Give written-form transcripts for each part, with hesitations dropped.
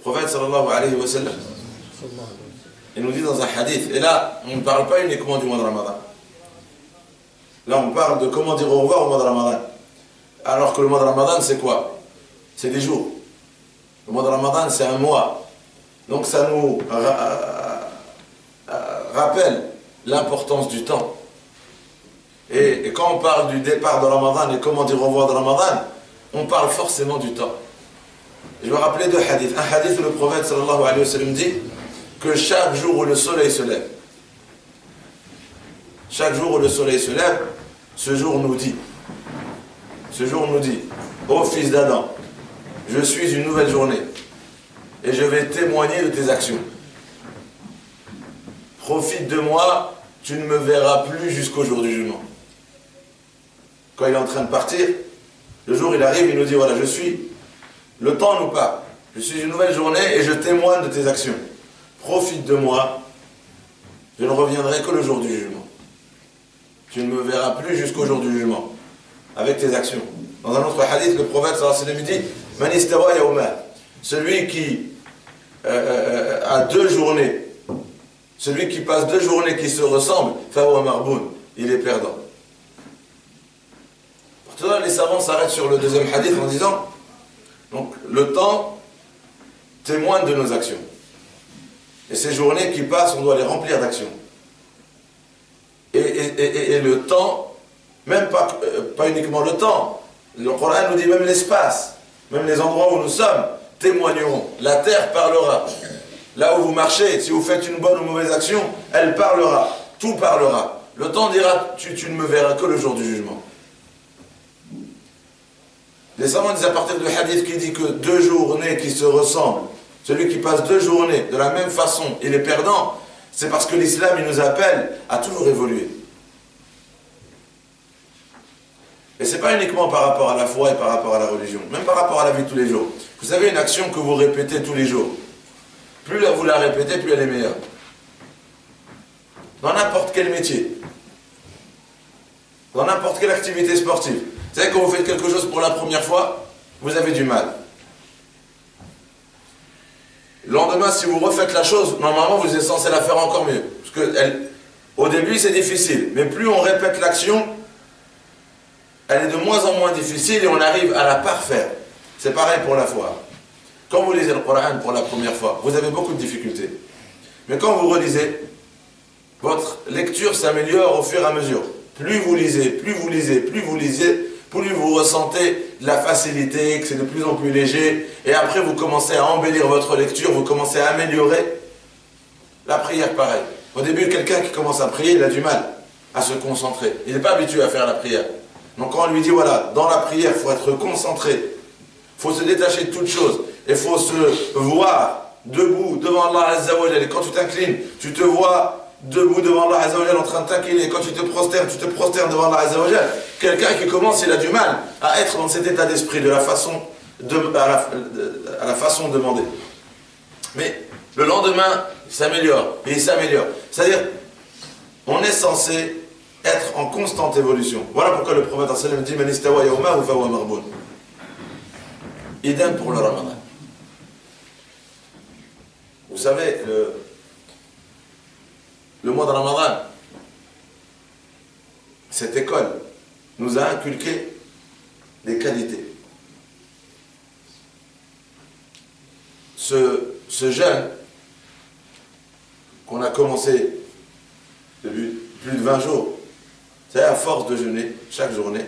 prophète sallallahu alayhi wa sallam, il nous dit dans un hadith, et là, on ne parle pas uniquement du mois de Ramadan. Là, on parle de comment dire au revoir au mois de Ramadan. Alors que le mois de Ramadan, c'est quoi? C'est des jours. Le mois de Ramadan, c'est un mois. Donc ça nous rappelle l'importance du temps. Et quand on parle du départ de Ramadan et comment dire au revoir de Ramadan, on parle forcément du temps. Je vais rappeler deux hadiths. Un hadith où le prophète sallallahu alayhi wa sallam dit que chaque jour où le soleil se lève, chaque jour où le soleil se lève, ce jour nous dit, ô fils d'Adam, je suis une nouvelle journée et je vais témoigner de tes actions. Profite de moi, tu ne me verras plus jusqu'au jour du jugement. Quand il est en train de partir, le jour il arrive, il nous dit voilà, le temps nous parle, je suis une nouvelle journée et je témoigne de tes actions. Profite de moi, je ne reviendrai que le jour du jugement. Tu ne me verras plus jusqu'au jour du jugement, avec tes actions. Dans un autre hadith, le prophète sallallahu alayhi wa sallam dit Man istawa yawma, celui qui a 2 journées, celui qui passe 2 journées qui se ressemblent, fahuwa marboun, il est perdant. Pour tout ça, les savants s'arrêtent sur le deuxième hadith en disant donc le temps témoigne de nos actions. Et ces journées qui passent, on doit les remplir d'actions. Et le temps, même pas uniquement le temps, le Coran nous dit même l'espace, même les endroits où nous sommes, témoigneront. La terre parlera. Là où vous marchez, si vous faites une bonne ou mauvaise action, elle parlera. Tout parlera. Le temps dira, tu ne me verras que le jour du jugement. Les savants disent à partir du hadith qui dit que 2 journées qui se ressemblent, celui qui passe 2 journées de la même façon, il est perdant, c'est parce que l'islam, il nous appelle à toujours évoluer. Et ce n'est pas uniquement par rapport à la foi et par rapport à la religion, même par rapport à la vie de tous les jours. Vous savez, une action que vous répétez tous les jours, plus vous la répétez, plus elle est meilleure. Dans n'importe quel métier, dans n'importe quelle activité sportive. Vous savez, quand vous faites quelque chose pour la première fois, vous avez du mal. Le lendemain, si vous refaites la chose, normalement, vous êtes censé la faire encore mieux. Parce que au début, c'est difficile. Mais plus on répète l'action, elle est de moins en moins difficile et on arrive à la parfaire. C'est pareil pour la foi. Quand vous lisez le Coran pour la première fois, vous avez beaucoup de difficultés. Mais quand vous relisez, votre lecture s'améliore au fur et à mesure. Plus vous lisez, plus vous lisez, plus vous lisez, plus vous ressentez de la facilité, que c'est de plus en plus léger. Et après, vous commencez à embellir votre lecture, vous commencez à améliorer. La prière, pareil. Au début, quelqu'un qui commence à prier, il a du mal à se concentrer. Il n'est pas habitué à faire la prière. Donc quand on lui dit, voilà, dans la prière, il faut être concentré, il faut se détacher de toute chose, il faut se voir debout devant Allah Azza wa Jal. Et quand tu t'inclines, tu te vois debout devant Allah Azza wa Jal en train de t'incliner. Quand tu te prosternes devant Allah Azza wa Jal. Quelqu'un qui commence, il a du mal à être dans cet état d'esprit, à la façon de demander. Mais le lendemain, il s'améliore, et il s'améliore. C'est-à-dire, on est censé être en constante évolution. Voilà pourquoi le prophète sallam dit Man istawa yawma fahuwa marboun. Idem pour le Ramadan. Vous savez, le mois de Ramadan, cette école nous a inculqué des qualités. Ce jeûne qu'on a commencé depuis plus de 20 jours, c'est à force de jeûner chaque journée,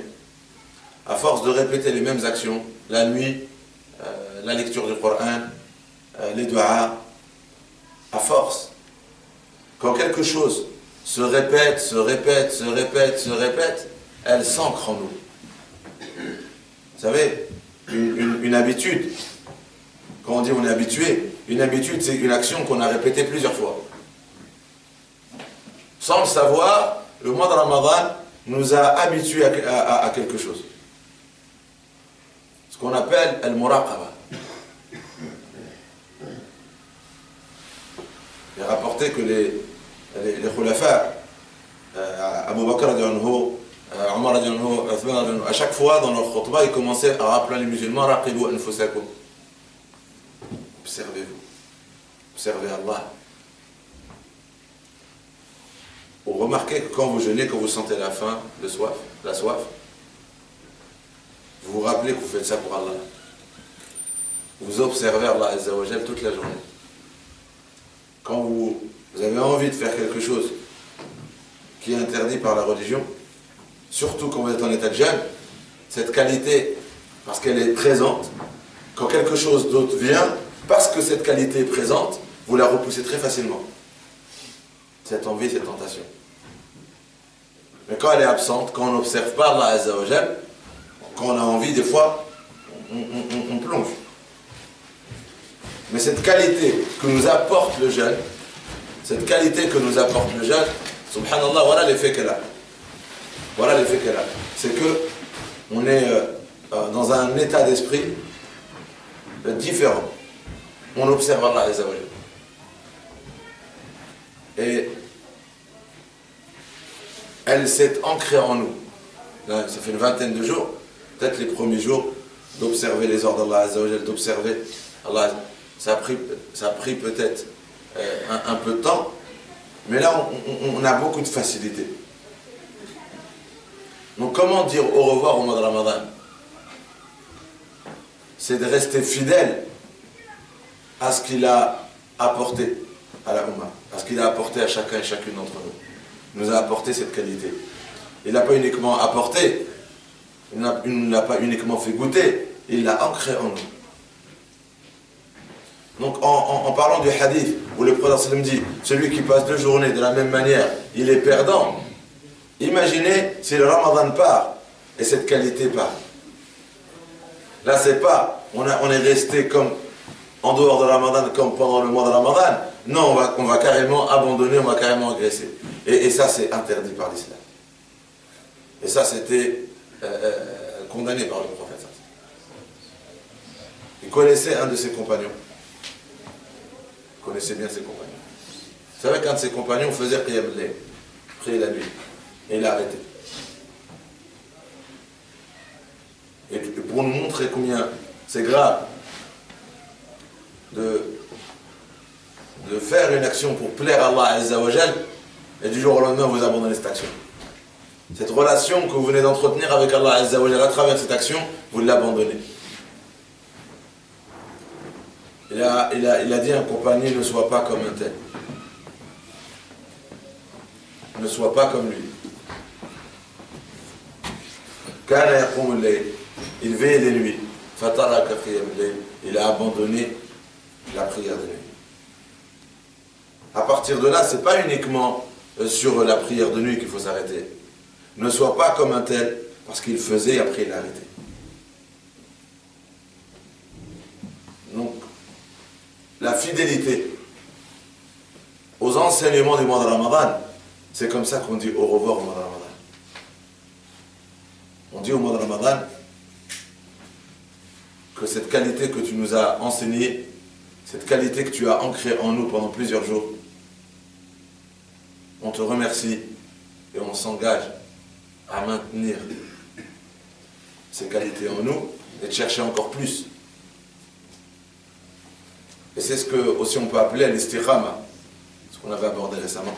à force de répéter les mêmes actions, la nuit, la lecture du Coran, les du'as, à force, quand quelque chose se répète, elle s'ancre en nous. Vous savez, une habitude, quand on dit on est habitué, une habitude c'est une action qu'on a répétée plusieurs fois. Sans le savoir, le mois de Ramadan nous a habitués à quelque chose. Ce qu'on appelle al-muraqaba. Il est rapporté que les khulafa, Abu Bakr, Omar, à chaque fois dans leur khutbah, ils commençaient à rappeler les musulmans, raqibu anfusakum. observez-vous. Observez Allah. Vous remarquez que quand vous jeûnez, quand vous sentez la faim, la soif, vous vous rappelez que vous faites ça pour Allah. Vous observez Allah Azza wa Jal toute la journée. Quand vous avez envie de faire quelque chose qui est interdit par la religion, surtout quand vous êtes en état de jeûne, cette qualité, parce qu'elle est présente, quand quelque chose d'autre vient, parce que cette qualité est présente, vous la repoussez très facilement. Cette envie, cette tentation. Mais quand elle est absente, quand on n'observe pas Allah Azza wa Jal, quand on a envie, des fois, on plonge. Mais cette qualité que nous apporte le jeûne, subhanallah, voilà l'effet qu'elle a. Voilà l'effet qu'elle a. C'est que on est dans un état d'esprit différent. On observe Allah Azza wa Jal. Et elle s'est ancrée en nous. Là, ça fait une vingtaine de jours, peut-être les premiers jours, d'observer les ordres d'Allah Azza wa Jal, d'observer Allah. Ça a pris peut-être un peu de temps, mais là on a beaucoup de facilité. Donc comment dire au revoir au mois de Ramadan? C'est de rester fidèle à ce qu'il a apporté à la Ummah, à ce qu'il a apporté à chacun et chacune d'entre nous. Il nous a apporté cette qualité. Il n'a pas uniquement apporté, il ne l'a pas uniquement fait goûter, il l'a ancré en nous. Donc en parlant du hadith où le prophète sallam dit celui qui passe 2 journées de la même manière, il est perdant. Imaginez si le Ramadan part et cette qualité part. Là c'est pas, on est resté comme en dehors de Ramadan comme pendant le mois de Ramadan. Non, on va carrément abandonner, on va carrément agresser. Et ça c'est interdit par l'islam. Et ça c'était condamné par le prophète. Il connaissait un de ses compagnons. Connaissait bien ses compagnons. Vous savez qu'un de ses compagnons faisait qiyam al-layl, prier la nuit, et il a arrêté. Et pour nous montrer combien c'est grave de faire une action pour plaire à Allah Azza wa Jal, et du jour au lendemain vous abandonnez cette action. Cette relation que vous venez d'entretenir avec Allah Azza wa Jal à travers cette action, vous l'abandonnez. Il a dit à un compagnon, ne sois pas comme un tel. Ne sois pas comme lui. Il veille les nuits. Il a abandonné la prière de nuit. À partir de là, ce n'est pas uniquement sur la prière de nuit qu'il faut s'arrêter. Ne sois pas comme un tel, parce qu'il faisait et après il a arrêté. Donc, la fidélité aux enseignements du mois de Ramadan, c'est comme ça qu'on dit au revoir au mois de Ramadan. On dit au mois de Ramadan que cette qualité que tu nous as enseignée, cette qualité que tu as ancrée en nous pendant plusieurs jours, on te remercie et on s'engage à maintenir ces qualités en nous et de chercher encore plus. Et c'est ce que aussi on peut appeler l'istiqama, ce qu'on avait abordé récemment.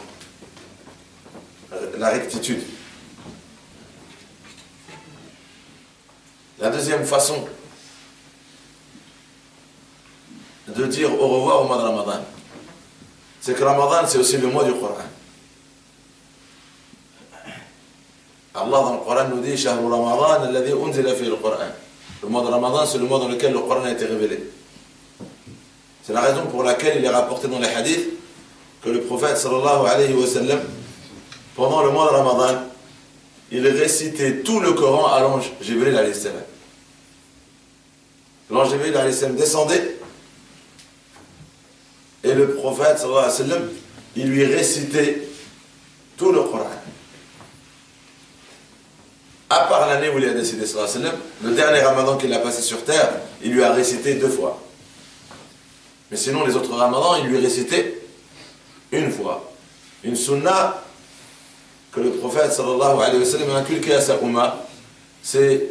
La rectitude. La deuxième façon de dire au revoir au mois de Ramadan, c'est que Ramadan c'est aussi le mois du Coran. Allah dans le Coran nous dit Shahru Ramadan alladhi unzila fihi al-Quran. Le mois de Ramadan c'est le mois dans lequel le Coran a été révélé. C'est la raison pour laquelle il est rapporté dans les hadiths que le prophète sallallahu alayhi wa sallam, pendant le mois de Ramadan, il récitait tout le Coran à l'ange Jibril alayhi salam. L'ange Jibril alayhi salam descendait et le prophète sallallahu alayhi wa sallam, il lui récitait tout le Coran. À part l'année où il a décédé sallallahu alayhi wa sallam, le dernier Ramadan qu'il a passé sur terre, il lui a récité 2 fois. Mais sinon, les autres ramadans, il lui récitait une fois. Une sunna que le prophète sallallahu alayhi wa sallam a inculqué à sa Ummah, c'est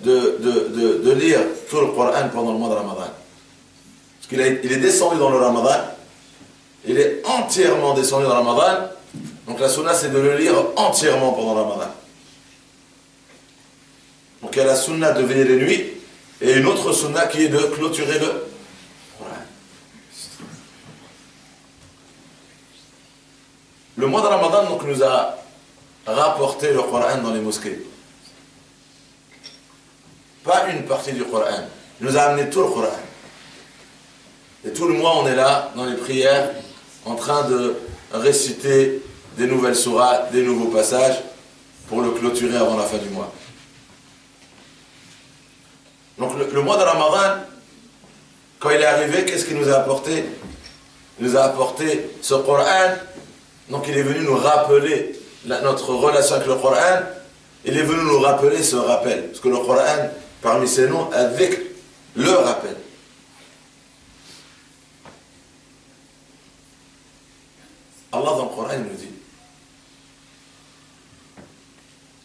de lire tout le Coran pendant le mois de Ramadan. Il est descendu dans le Ramadan, il est entièrement descendu dans le Ramadan, donc la sunna c'est de le lire entièrement pendant le Ramadan. Donc il y a la sunna de veiller les nuits, et une autre sunna qui est de clôturer le Coran. Le mois de Ramadan donc, nous a rapporté le Coran dans les mosquées. Pas une partie du Coran. Il nous a amené tout le Coran. Et tout le mois, on est là, dans les prières, en train de réciter des nouvelles sourates, des nouveaux passages, pour le clôturer avant la fin du mois. Donc le mois de Ramadan, quand il est arrivé, qu'est-ce qu'il nous a apporté? Il nous a apporté ce Coran. Donc il est venu nous rappeler notre relation avec le Coran. Il est venu nous rappeler ce rappel. Parce que le Coran, parmi ses noms, avec le rappel. Allah dans le Coran nous dit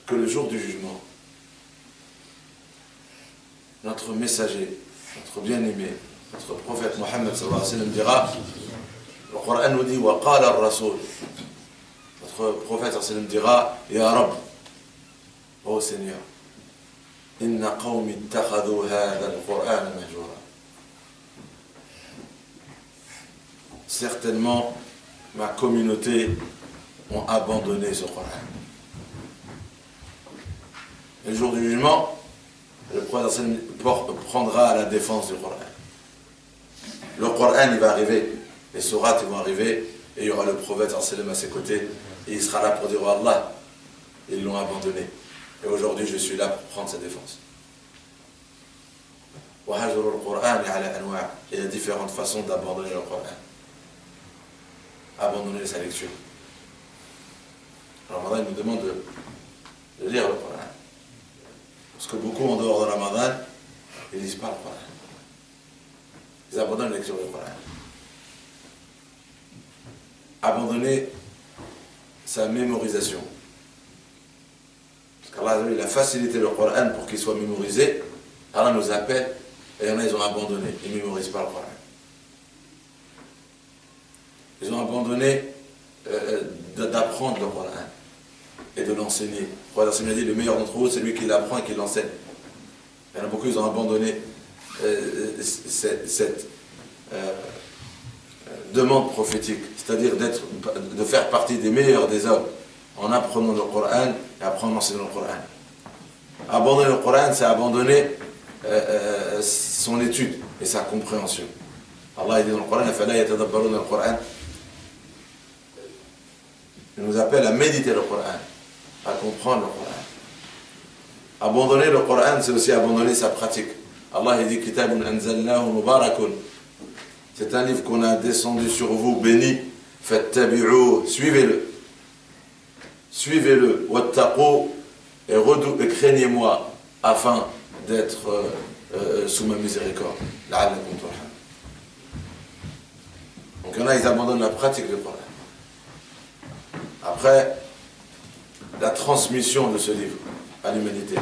que le jour du jugement, notre messager, notre bien-aimé, notre prophète Mohammed sallallahu alayhi wa sallam dira, le Coran nous dit wa qala ar-rasul, notre prophète sallallahu alayhi wa sallam dira ya Rabb, ô Seigneur, inna qawmi ittakhadhu hadha al-Qur'an mahjura. Certainement ma communauté ont abandonné ce Coran. Le jour du jugement, le prophète prendra la défense du Coran. Le Coran, il va arriver, les sourates vont arriver, et il y aura le prophète à ses côtés, et il sera là pour dire « Allah, ils l'ont abandonné. Et aujourd'hui, je suis là pour prendre sa défense. » Il y a différentes façons d'abandonner le Coran. Abandonner sa lecture. Le Ramadan, il nous demande de lire le Coran. Parce que beaucoup, en dehors de Ramadan, ils ne lisent pas le Coran. Ils abandonnent la lecture du Coran. Abandonner sa mémorisation. Parce qu'Allah, il a facilité le Coran pour qu'il soit mémorisé. Allah nous appelle, et il y en a, ils ont abandonné. Ils ne mémorisent pas le Coran. Ils ont abandonné d'apprendre le Coran et de l'enseigner. Le prophète a dit, le meilleur d'entre vous, c'est lui qui l'apprend et qui l'enseigne. Il y en a beaucoup, ils ont abandonné cette demande prophétique, c'est-à-dire de faire partie des meilleurs des hommes en apprenant le Coran et en enseignant le Coran. Abandonner le Coran, c'est abandonner son étude et sa compréhension. Allah dit dans le Coran, il nous appelle à méditer le Coran, à comprendre le Coran. Abandonner le Coran, c'est aussi abandonner sa pratique. Allah dit Kitabun anzalnahu mubarakun. C'est un livre qu'on a descendu sur vous, béni. Fattabi'u, suivez-le. Suivez-le. Wattaqu, et craignez-moi, afin d'être sous ma miséricorde. La'allakum turhamun. Donc il y en a, ils abandonnent la pratique du Coran. Après, la transmission de ce livre à l'humanité.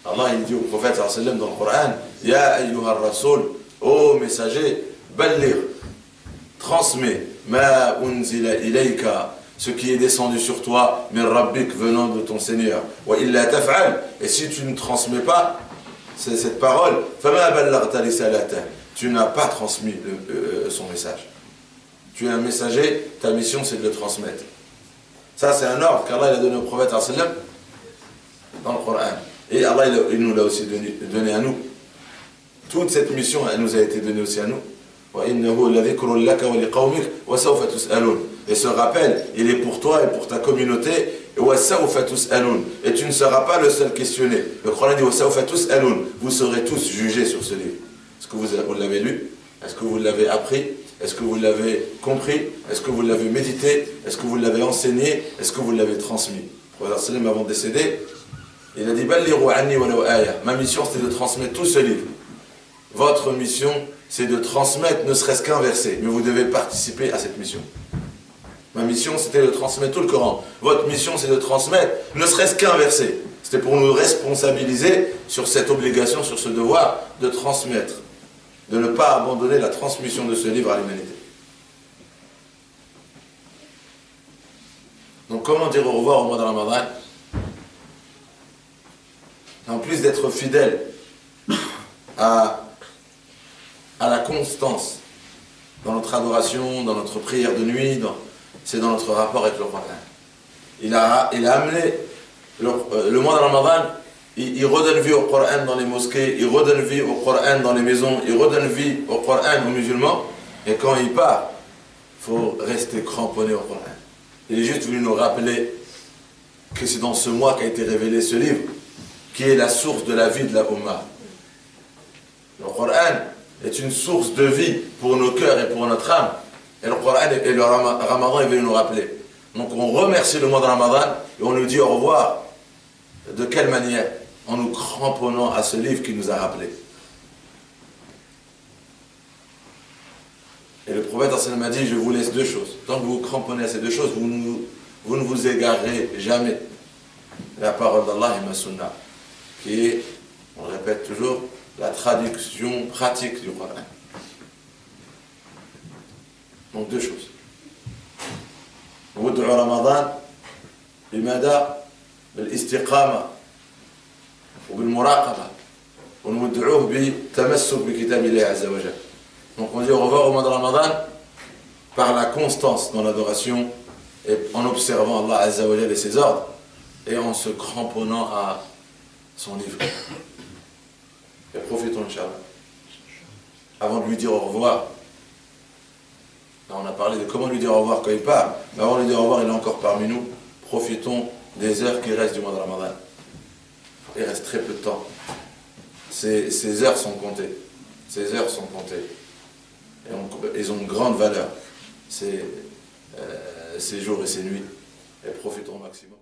Allah il dit au prophète sallallahu dans le Coran, Ya ayyuhar rasoul, ô messager, ballir, transmets, ma unzila ilayka, ce qui est descendu sur toi, min rabbik, venant de ton Seigneur. Wa illa taf'al, et si tu ne transmets pas cette parole, fama ballaghta risalata, tu n'as pas transmis son message. Tu es un messager, ta mission c'est de le transmettre. Ça c'est un ordre qu'Allah a donné au prophète sallallahu dans le Coran. Et Allah il nous l'a aussi donné à nous. Toute cette mission elle nous a été donnée aussi à nous. Et ce rappel, il est pour toi et pour ta communauté. Et tu ne seras pas le seul questionné. Le Coran dit vous serez tous jugés sur ce livre. Est-ce que vous l'avez lu? Est-ce que vous l'avez appris? Est-ce que vous l'avez compris? Est-ce que vous l'avez médité? Est-ce que vous l'avez enseigné? Est-ce que vous l'avez transmis? Le prophète sallam avant de décéder, il a dit ma mission c'était de transmettre tout ce livre. Votre mission c'est de transmettre ne serait-ce qu'un verset, mais vous devez participer à cette mission. Ma mission c'était de transmettre tout le Coran. Votre mission c'est de transmettre ne serait-ce qu'un verset. C'était pour nous responsabiliser sur cette obligation, sur ce devoir de transmettre. de ne pas abandonner la transmission de ce livre à l'humanité. Donc comment dire au revoir au mois de Ramadan? En plus d'être fidèle à la constance dans notre adoration, dans notre prière de nuit, c'est dans notre rapport avec le Coran. Il a amené le mois de Ramadan, il redonne vie au Coran dans les mosquées, il redonne vie au Coran dans les maisons, il redonne vie au Coran aux musulmans, et quand il part, il faut rester cramponné au Coran. Il est juste venu nous rappeler que c'est dans ce mois qu'a été révélé ce livre, qui est la source de la vie de la Ummah. Le Coran est une source de vie pour nos cœurs et pour notre âme. Et le Coran et le Ramadan est venu nous rappeler. Donc on remercie le mois de Ramadan et on nous dit au revoir. De quelle manière? En nous cramponnant à ce livre qui nous a rappelé. Et le prophète m'a dit, je vous laisse deux choses. Tant que vous vous cramponnez à ces deux choses, vous ne vous égarerez jamais. La parole d'Allah et ma sunna, qui est, on le répète toujours, la traduction pratique du Coran. Donc deux choses. Wud'u Ramadan, bimada, بالاستقامة وبالمراقبة ونودعوه بالتمسك بكتاب الله عز وجل. Donc on dit au revoir au mois de Ramadan par la constance dans l'adoration et en observant Allah Azza wa Jal et ses ordres et en se cramponnant à son livre. Et profitons, Inch'Allah. Avant de lui dire au revoir, là on a parlé de comment lui dire au revoir quand il part, mais avant de lui dire au revoir, il est encore parmi nous. Profitons des heures qui restent du mois de Ramadan. Il reste très peu de temps. Ces heures sont comptées. Ces heures sont comptées. Et ils ont une grande valeur. Ces jours et ces nuits. Et profitons au maximum.